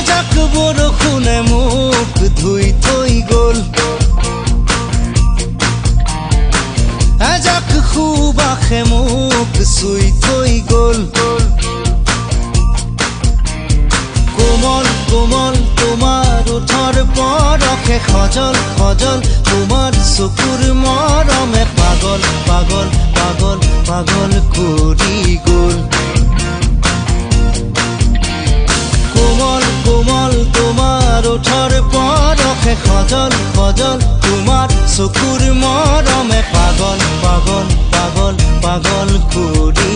এজাক বৰষুণে মোক ধুই থৈ গ'ল, এজাক সুবাসে মোক চুই থৈ গ'ল। কোমল কোমল তোমাৰ ওঠৰ পৰশে সজল সজল, তোমাৰ চকুৰ মৰমে পাগল পাগল পাগল পাগল কৰি গ'ল। কোমল কোমল তোমাৰ ওঠৰ পৰশে সজল সজল, তোমাৰ চকুৰ মৰমে পাগল পাগল পাগল পাগল কৰি